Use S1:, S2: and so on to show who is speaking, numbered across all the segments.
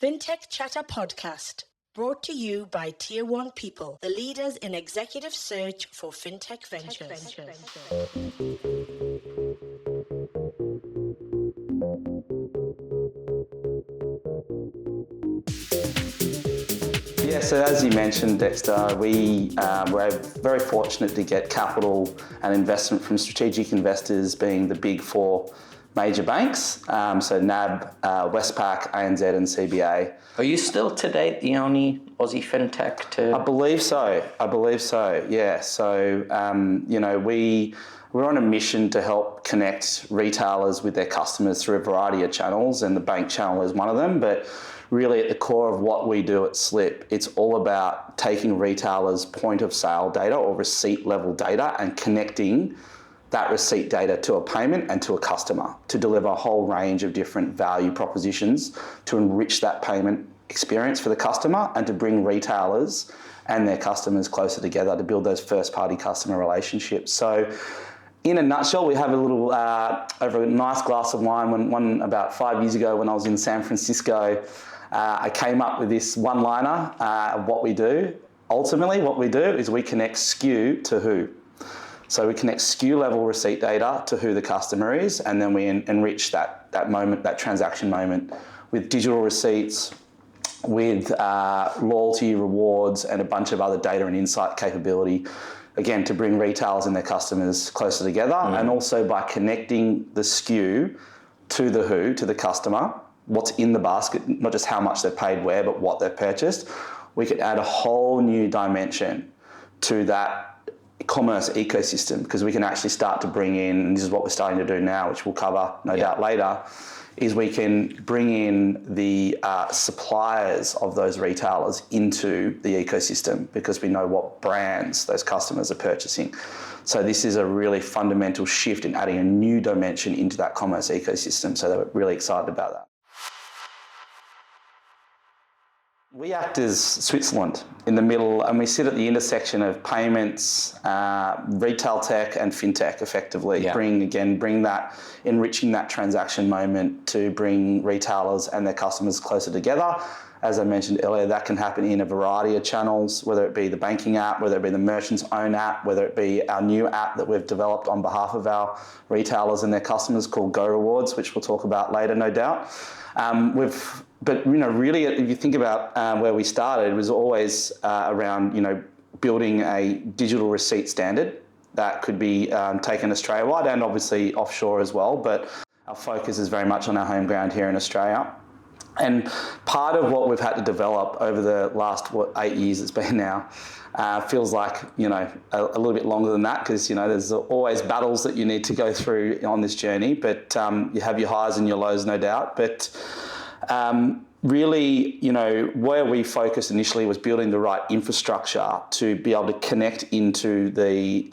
S1: Fintech Chatter Podcast, brought to you by Tier 1 People, the leaders in executive search for fintech ventures.
S2: Yeah, so as you mentioned, Dexter, we were very fortunate to get capital and investment from strategic investors, being the big four major banks, so NAB, Westpac, ANZ and CBA.
S3: Are you still to date the only Aussie fintech to...
S2: I believe so, yeah. So, we're on a mission to help connect retailers with their customers through a variety of channels, and the bank channel is one of them. But really at the core of what we do at Slyp, it's all about taking retailers' point of sale data or receipt level data and connecting that receipt data to a payment and to a customer to deliver a whole range of different value propositions to enrich that payment experience for the customer and to bring retailers and their customers closer together to build those first-party customer relationships. So in a nutshell, we have a little, over a nice glass of wine, one about 5 years ago when I was in San Francisco, I came up with this one-liner of what we do. Ultimately, what we do is we connect SKU to who. So we connect SKU level receipt data to who the customer is, and then we enrich that moment, that transaction moment, with digital receipts, with loyalty, rewards, and a bunch of other data and insight capability, again, to bring retailers and their customers closer together, and also by connecting the SKU to the who, to the customer, what's in the basket, not just how much they've paid where, but what they've purchased, we could add a whole new dimension to that commerce ecosystem, because we can actually start to bring in, and this is what we're starting to do now, which we'll cover no doubt later, is we can bring in the suppliers of those retailers into the ecosystem, because we know what brands those customers are purchasing. So this is a really fundamental shift in adding a new dimension into that commerce ecosystem. So we're really excited about that. We act as Switzerland in the middle, and we sit at the intersection of payments, retail tech and fintech effectively.
S3: Yeah.
S2: Bring that, enriching that transaction moment to bring retailers and their customers closer together. As I mentioned earlier, that can happen in a variety of channels, whether it be the banking app, whether it be the merchant's own app, whether it be our new app that we've developed on behalf of our retailers and their customers called Go Rewards, which we'll talk about later, no doubt. But really, if you think about where we started, it was always around, building a digital receipt standard that could be taken Australia-wide and obviously offshore as well. But our focus is very much on our home ground here in Australia. And part of what we've had to develop over the last, 8 years it's been now, feels like, a little bit longer than that, because, there's always battles that you need to go through on this journey, but you have your highs and your lows, no doubt. But really, where we focused initially was building the right infrastructure to be able to connect into the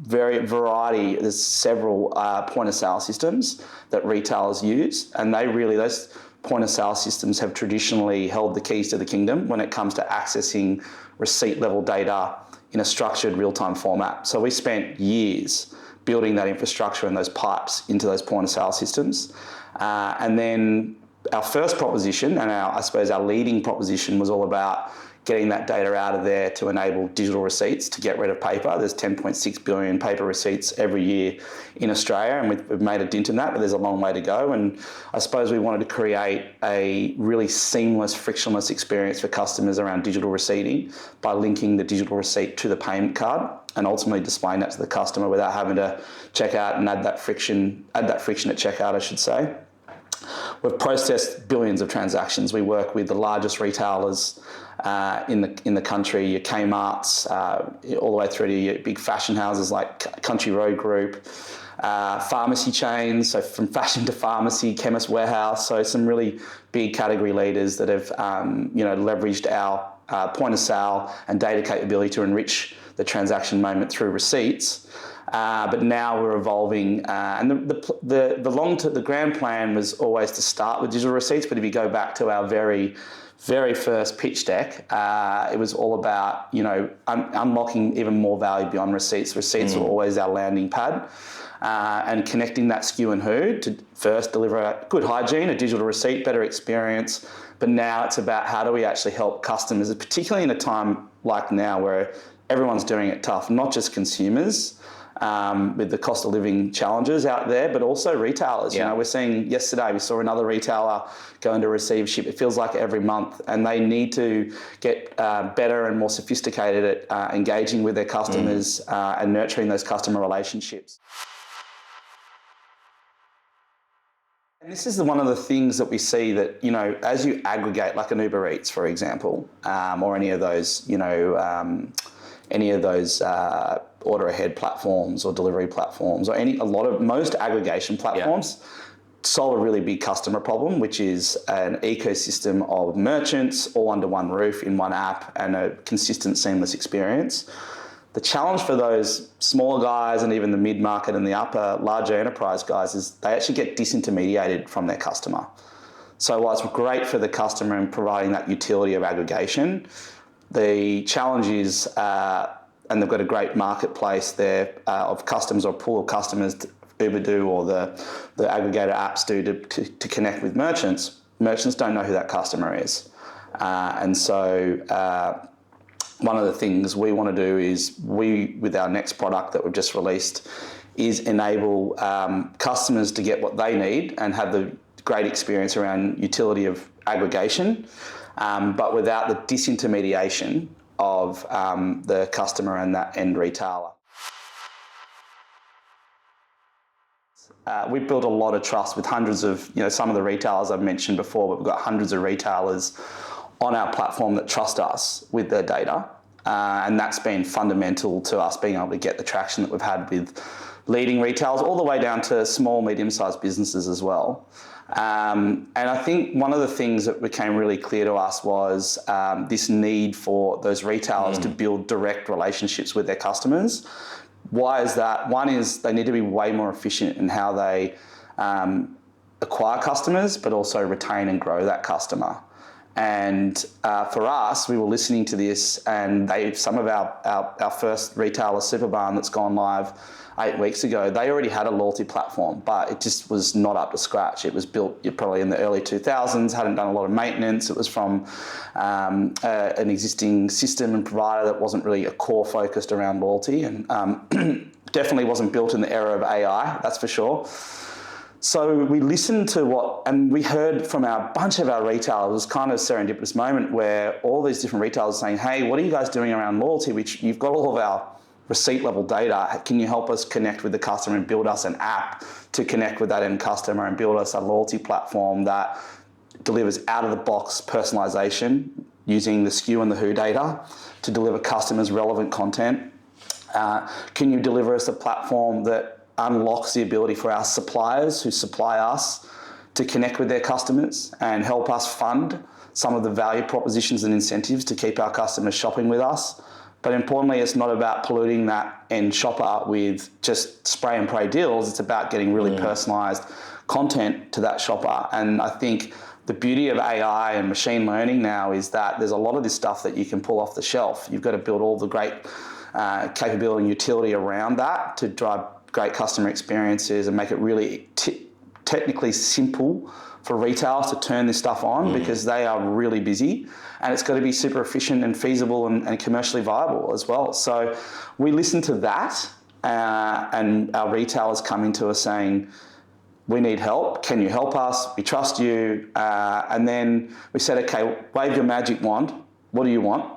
S2: variety. There's several point of sale systems that retailers use, and those point of sale systems have traditionally held the keys to the kingdom when it comes to accessing receipt level data in a structured real-time format. So we spent years building that infrastructure and those pipes into those point of sale systems. And then our first proposition, and our leading proposition, was all about getting that data out of there to enable digital receipts, to get rid of paper. There's 10.6 billion paper receipts every year in Australia, and we've made a dent in that, but there's a long way to go. And I suppose we wanted to create a really seamless, frictionless experience for customers around digital receipting by linking the digital receipt to the payment card and ultimately displaying that to the customer without having to check out and add that friction at checkout, I should say. We've processed billions of transactions. We work with the largest retailers in the country, your Kmart's, all the way through to your big fashion houses like Country Road Group, pharmacy chains, so from fashion to pharmacy, Chemist Warehouse, so some really big category leaders that have leveraged our point of sale and data capability to enrich the transaction moment through receipts. But now we're evolving, and the grand plan was always to start with digital receipts. But if you go back to our very, very first pitch deck, it was all about unlocking even more value beyond receipts. Receipts were always our landing pad. and connecting that SKU and who to first deliver a good hygiene, a digital receipt, better experience. But now it's about how do we actually help customers, particularly in a time like now where everyone's doing it tough, not just consumers, with the cost of living challenges out there, but also retailers.
S3: Yeah.
S2: You know, we're seeing yesterday, we saw another retailer going to receive ship. It feels like every month, and they need to get better and more sophisticated at engaging with their customers and nurturing those customer relationships. And this is one of the things that we see that, you know, as you aggregate, like an Uber Eats, for example, or any of those, you know, order ahead platforms or delivery platforms, or most aggregation platforms solve a really big customer problem, which is an ecosystem of merchants all under one roof in one app and a consistent, seamless experience. The challenge for those smaller guys and even the mid-market and the larger enterprise guys is they actually get disintermediated from their customer. So while it's great for the customer in providing that utility of aggregation, the challenge is, and they've got a great marketplace there of customers or pool of customers Uber do or the aggregator apps do to connect with merchants. Merchants don't know who that customer is. And so one of the things we want to do is with our next product that we've just released, is enable customers to get what they need and have the great experience around utility of aggregation, but without the disintermediation of the customer and that end retailer. We've built a lot of trust with hundreds of, you know, some of the retailers I've mentioned before, but we've got hundreds of retailers on our platform that trust us with their data. And that's been fundamental to us being able to get the traction that we've had with leading retailers all the way down to small, medium-sized businesses as well. And I think one of the things that became really clear to us was this need for those retailers to build direct relationships with their customers. Why is that? One is they need to be way more efficient in how they acquire customers, but also retain and grow that customer. And for us, we were listening to this, and some of our first retailer, Superbarn, that's gone live 8 weeks ago, they already had a loyalty platform, but it just was not up to scratch. It was built probably in the early 2000s, hadn't done a lot of maintenance. It was from an existing system and provider that wasn't really a core focused around loyalty, and definitely wasn't built in the era of AI, that's for sure. So we listened to and we heard from a bunch of our retailers. It was kind of a serendipitous moment where all these different retailers saying, hey, what are you guys doing around loyalty? Which you've got all of our receipt level data. Can you help us connect with the customer and build us an app to connect with that end customer and build us a loyalty platform that delivers out of the box personalization using the SKU and the who data to deliver customers relevant content? Can you deliver us a platform that unlocks the ability for our suppliers who supply us to connect with their customers and help us fund some of the value propositions and incentives to keep our customers shopping with us? But importantly, it's not about polluting that end shopper with just spray and pray deals. It's about getting really personalized content to that shopper. And I think the beauty of AI and machine learning now is that there's a lot of this stuff that you can pull off the shelf. You've got to build all the great capability and utility around that to drive great customer experiences and make it really technically simple for retailers to turn this stuff on because they are really busy, and it's got to be super efficient and feasible and commercially viable as well. So we listened to that, and our retailers coming to us saying, we need help. Can you help us? We trust you. And then we said, okay, wave your magic wand. What do you want?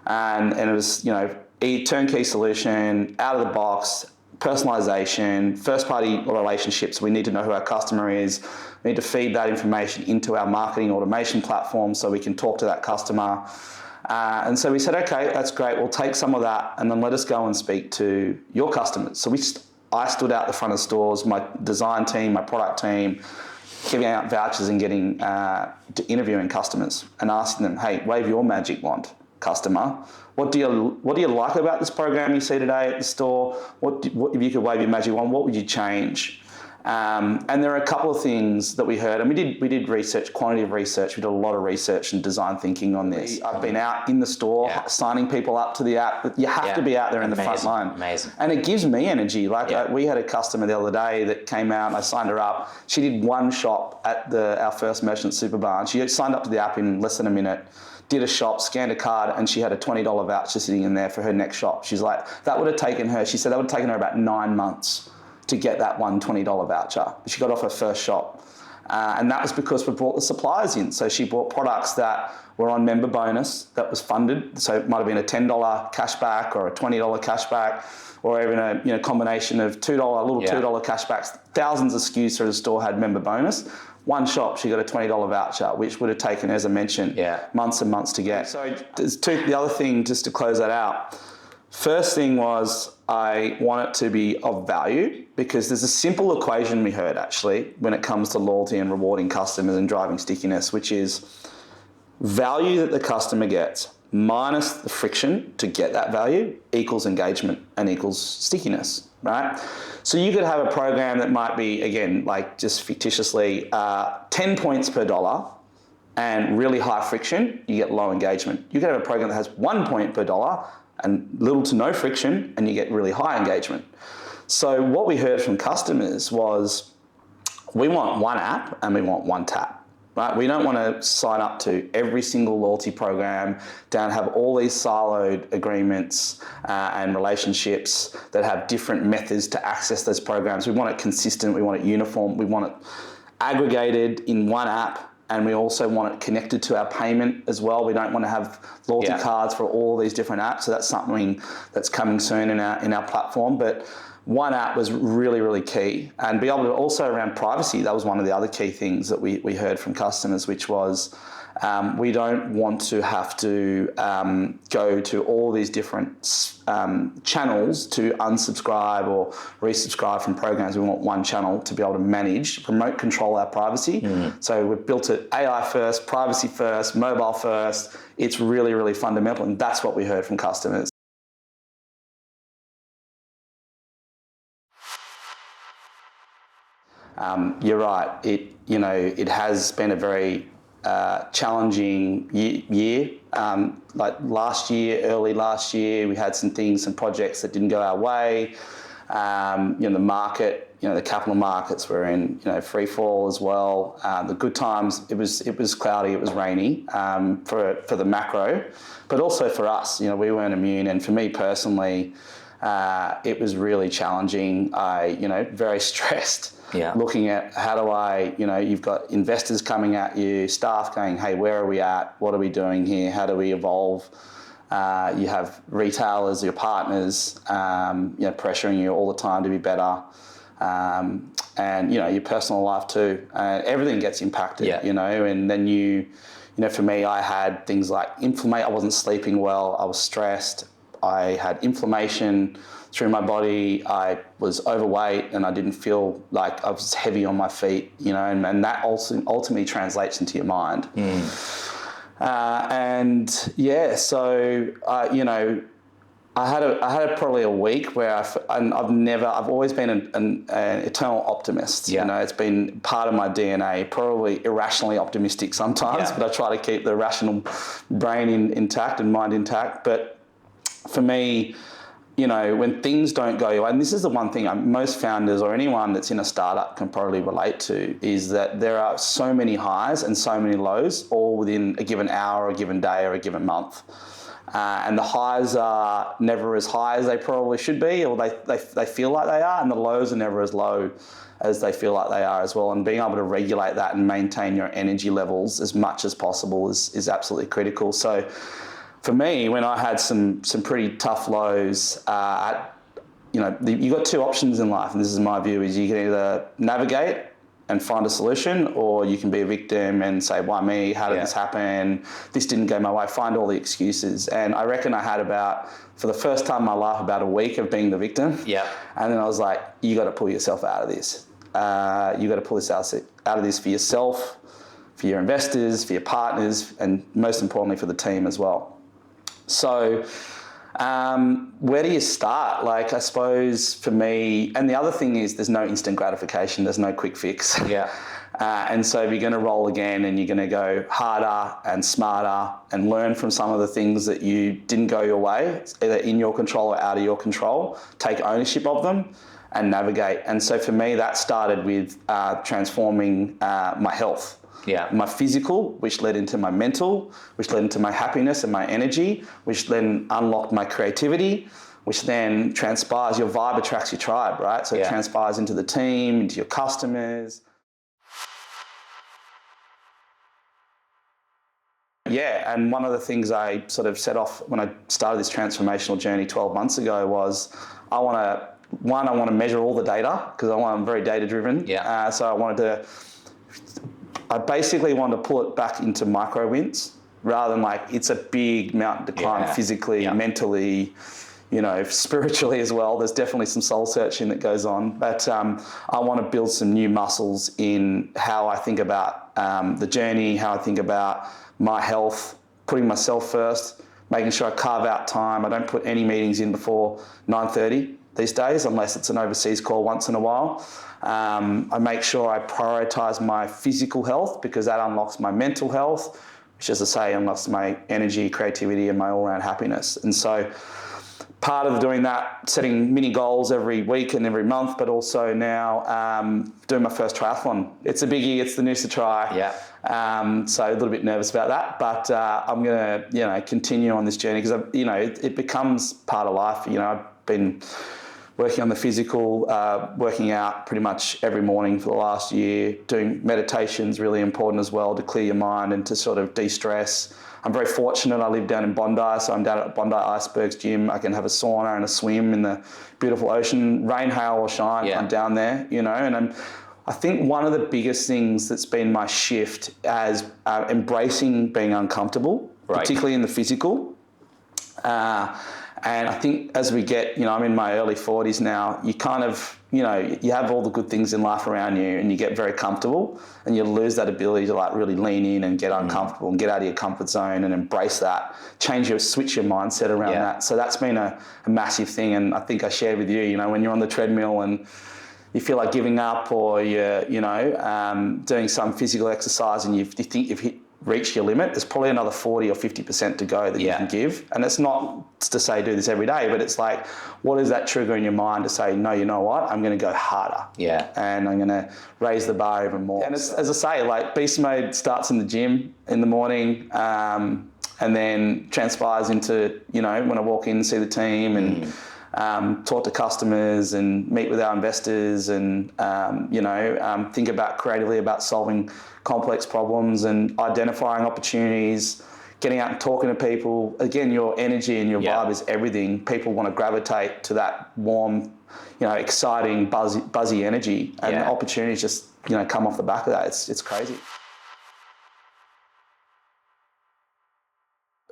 S2: And it was, you know, a turnkey solution, out of the box, personalization, first-party relationships. We need to know who our customer is. We need to feed that information into our marketing automation platform so we can talk to that customer. And so we said, okay, that's great. We'll take some of that and then let us go and speak to your customers. So I stood out the front of stores, my design team, my product team, giving out vouchers and getting to interviewing customers and asking them, hey, wave your magic wand, customer. What do you like about this program you see today at the store? What if you could wave your magic wand, what would you change? And there are a couple of things that we heard, and we did research, quantitative research. We did a lot of research and design thinking on this. I've been out in the store signing people up to the app. You have to be out there in the front line.
S3: Amazing.
S2: And it gives me energy. We had a customer the other day that came out and I signed her up. She did one shop at our first merchant super bar. And she signed up to the app in less than a minute, did a shop, scanned a card, and she had a $20 voucher sitting in there for her next shop. She's like, that would have taken her, she said that would have taken her about 9 months to get that one $20 voucher. She got off her first shop. And that was because we brought the suppliers in. So she bought products that were on member bonus that was funded. So it might have been a $10 cashback or a $20 cashback, or even a combination of $2 cashbacks. Thousands of SKUs through the store had member bonus. One shop, she got a $20 voucher, which would have taken, as I mentioned, months and months to get. So the other thing, just to close that out, first thing was I want it to be of value, because there's a simple equation we heard actually when it comes to loyalty and rewarding customers and driving stickiness, which is value that the customer gets minus the friction to get that value equals engagement and equals stickiness, right? So you could have a program that might be, again, like just fictitiously, 10 points per dollar and really high friction, you get low engagement. You could have a program that has 1 point per dollar and little to no friction, and you get really high engagement. So what we heard from customers was, we want one app and we want one tap, right? We don't want to sign up to every single loyalty program, have all these siloed agreements and relationships that have different methods to access those programs. We want it consistent, we want it uniform, we want it aggregated in one app. And we also want it connected to our payment as well. We don't want to have loyalty cards for all these different apps. So that's something that's coming soon in our platform. But one app was really, really key. And be able to also, around privacy, that was one of the other key things that we heard from customers, which was we don't want to have to go to all these different channels to unsubscribe or resubscribe from programs. We want one channel to be able to manage, remote control our privacy. So we've built it AI first, privacy first, mobile first. It's really, really fundamental, and that's what we heard from customers. You're right. It has been a very challenging year. Like early last year, we had some projects that didn't go our way. The market, the capital markets were in, free fall as well. The good times, it was cloudy, it was rainy for the macro, but also for us, we weren't immune. And for me personally, it was really challenging. Very stressed. Looking at how do I, you've got investors coming at you, staff going, hey, where are we at? What are we doing here? How do we evolve? You have retailers, your partners, pressuring you all the time to be better. And, your personal life too. Everything gets impacted, and then for me, I had things like I wasn't sleeping well. I was stressed. I had inflammation through my body. I was overweight and I didn't feel like I was heavy on my feet, and that also ultimately translates into your mind. I had probably a week where I've always been an eternal optimist. It's been part of my DNA, probably irrationally optimistic sometimes, but I try to keep the rational brain intact and mind intact. But for me, when things don't go your way, and this is the one thing most founders or anyone that's in a startup can probably relate to, is that there are so many highs and so many lows all within a given hour, a given day, or a given month. And the highs are never as high as they probably should be, or they feel like they are, and the lows are never as low as they feel like they are as well. And being able to regulate that and maintain your energy levels as much as possible is absolutely critical. So for me, when I had some pretty tough lows, you've got two options in life, and this is my view, is you can either navigate and find a solution, or you can be a victim and say, why me? How did this happen? This didn't go my way. Find all the excuses. And I reckon I had for the first time in my life, about a week of being the victim. And then I was like, you got to pull yourself out of this. You got to pull this out of this for yourself, for your investors, for your partners, and most importantly for the team as well. So Where do you start? Like, I suppose for me, and the other thing is there's no instant gratification. There's no quick fix.
S3: Yeah.
S2: And so if you're going to roll again and you're going to go harder and smarter and learn from some of the things that you didn't go your way, either in your control or out of your control, take ownership of them and navigate. And so for me, that started with transforming my health.
S3: Yeah.
S2: My physical, which led into my mental, which led into my happiness and my energy, which then unlocked my creativity, which then transpires. Your vibe attracts your tribe, right? So it transpires into the team, into your customers. Yeah, and one of the things I sort of set off when I started this transformational journey 12 months ago was I want to measure all the data because I'm very data driven.
S3: Yeah.
S2: So I basically wanted to pull it back into micro wins rather than like it's a big mountain to climb physically, mentally, spiritually as well. There's definitely some soul searching that goes on, but I want to build some new muscles in how I think about the journey, how I think about my health, putting myself first, making sure I carve out time. I don't put any meetings in before 9:30 these days, unless it's an overseas call once in a while. I make sure I prioritise my physical health because that unlocks my mental health, which, as I say, unlocks my energy, creativity, and my all-round happiness. And so part of doing that, setting mini goals every week and every month, but also now doing my first triathlon. It's a biggie. It's the news to try.
S3: Yeah.
S2: So a little bit nervous about that, but I'm going to, continue on this journey because, it becomes part of life. I've been working on the physical, working out pretty much every morning for the last year. Doing meditation's really important as well to clear your mind and to sort of de-stress. I'm very fortunate. I live down in Bondi, so I'm down at Bondi Icebergs Gym. I can have a sauna and a swim in the beautiful ocean. Rain, hail or shine, I'm down there, and I think one of the biggest things that's been my shift is embracing being uncomfortable, particularly in the physical. And I think as we get, I'm in my early 40s now, you kind of, you have all the good things in life around you and you get very comfortable and you lose that ability to like really lean in and get uncomfortable and get out of your comfort zone and embrace that, switch your mindset around that. So that's been a massive thing. And I think I shared with you, when you're on the treadmill and you feel like giving up or you're, doing some physical exercise and you think you've reached your limit, there's probably another 40 or 50% to go that you can give. And it's not to say do this every day, but it's like, what is that trigger in your mind to say, no, you know what, I'm going to go harder.
S3: Yeah.
S2: And I'm going to raise the bar even more. And it's, as I say, like beast mode starts in the gym in the morning and then transpires into, when I walk in and see the team and talk to customers and meet with our investors and, think about creatively about solving complex problems and identifying opportunities, getting out and talking to people. Again, your energy and your vibe is everything. People want to gravitate to that warm, exciting, buzzy energy, and opportunities just, come off the back of that. It's crazy.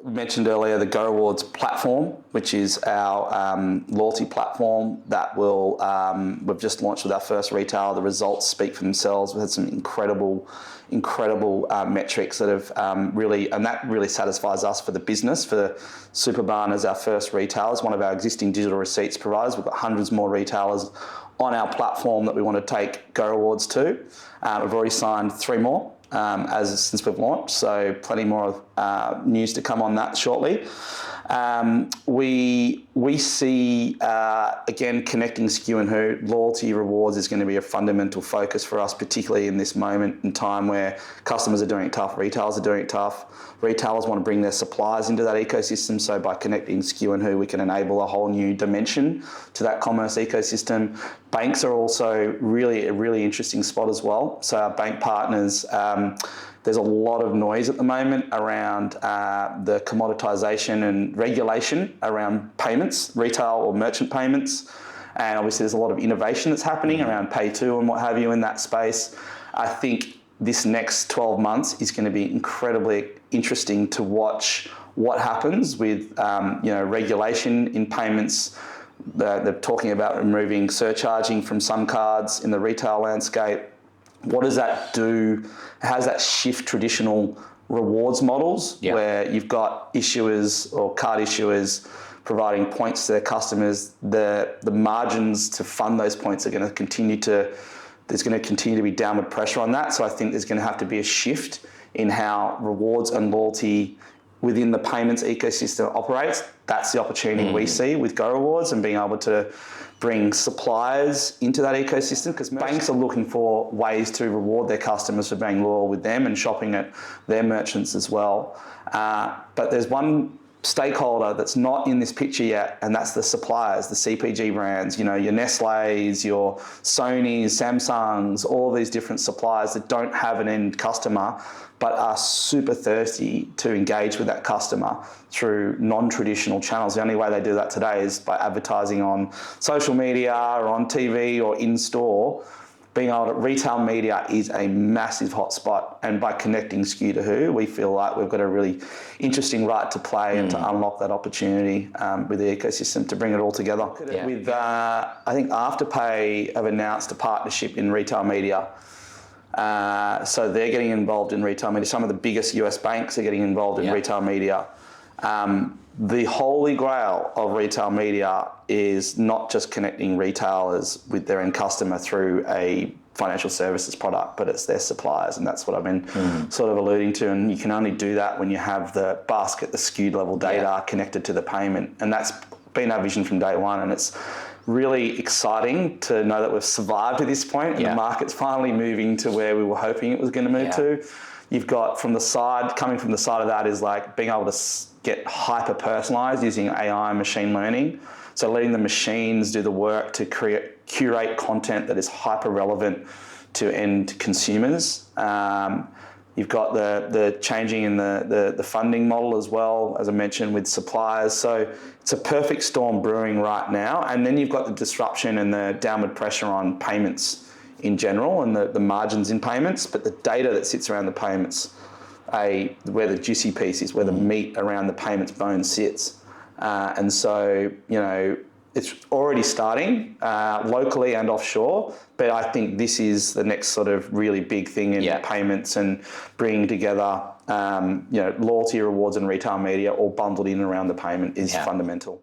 S2: We mentioned earlier the Go Rewards platform, which is our loyalty platform that we've just launched with our first retailer. The results speak for themselves. We've had some incredible metrics that have really satisfies us for the business. For Superbarn as our first retailer, as one of our existing digital receipts providers. We've got hundreds more retailers on our platform that we want to take Go Rewards to. We've already signed 3 more. Since we've launched, so plenty more news to come on that shortly. We see, again, connecting SKU and Who, loyalty rewards is going to be a fundamental focus for us, particularly in this moment in time where customers are doing it tough, retailers are doing it tough. Retailers want to bring their suppliers into that ecosystem, so by connecting SKU and Who, we can enable a whole new dimension to that commerce ecosystem. Banks are also a really interesting spot as well. So our bank partners, there's a lot of noise at the moment around the commoditization and regulation around payments, retail or merchant payments. And obviously there's a lot of innovation that's happening around Pay To and what have you in that space. I think this next 12 months is going to be incredibly interesting to watch what happens with regulation in payments. They're talking about removing surcharging from some cards in the retail landscape. What does that do? How does that shift traditional rewards models where you've got issuers or card issuers providing points to their customers, the margins to fund those points are going to continue to be downward pressure on that. So I think there's going to have to be a shift in how rewards and loyalty within the payments ecosystem operates. That's the opportunity we see with Go Rewards and being able to bring suppliers into that ecosystem, because banks are looking for ways to reward their customers for being loyal with them and shopping at their merchants as well. But there's one stakeholder that's not in this picture yet, and that's the suppliers, the CPG brands, your Nestle's, your Sony's, Samsung's, all these different suppliers that don't have an end customer but are super thirsty to engage with that customer through non-traditional channels. The only way they do that today is by advertising on social media or on TV or in-store. Being able to, retail media is a massive hotspot, and by connecting SKU to Who, we feel like we've got a really interesting right to play and to unlock that opportunity with the ecosystem to bring it all together.
S3: Yeah.
S2: With, I think Afterpay have announced a partnership in retail media. So they're getting involved in retail media. Some of the biggest US banks are getting involved in retail media. The holy grail of retail media is not just connecting retailers with their end customer through a financial services product, but it's their suppliers, and that's what I've been sort of alluding to. And you can only do that when you have the basket, the SKU level data connected to the payment, and that's been our vision from day one. And it's really exciting to know that we've survived to this point, and the market's finally moving to where we were hoping it was going to move to. You've got coming from the side of that is like being able to get hyper personalized using AI and machine learning. So letting the machines do the work to curate content that is hyper relevant to end consumers. You've got the changing in the funding model as well, as I mentioned, with suppliers. So it's a perfect storm brewing right now. And then you've got the disruption and the downward pressure on payments in general and the margins in payments, but the data that sits around the payments, where the juicy piece is, where the meat around the payments bone sits. And so, it's already starting locally and offshore, but I think this is the next sort of really big thing in payments, and bringing together, loyalty, rewards and retail media all bundled in around the payment is fundamental.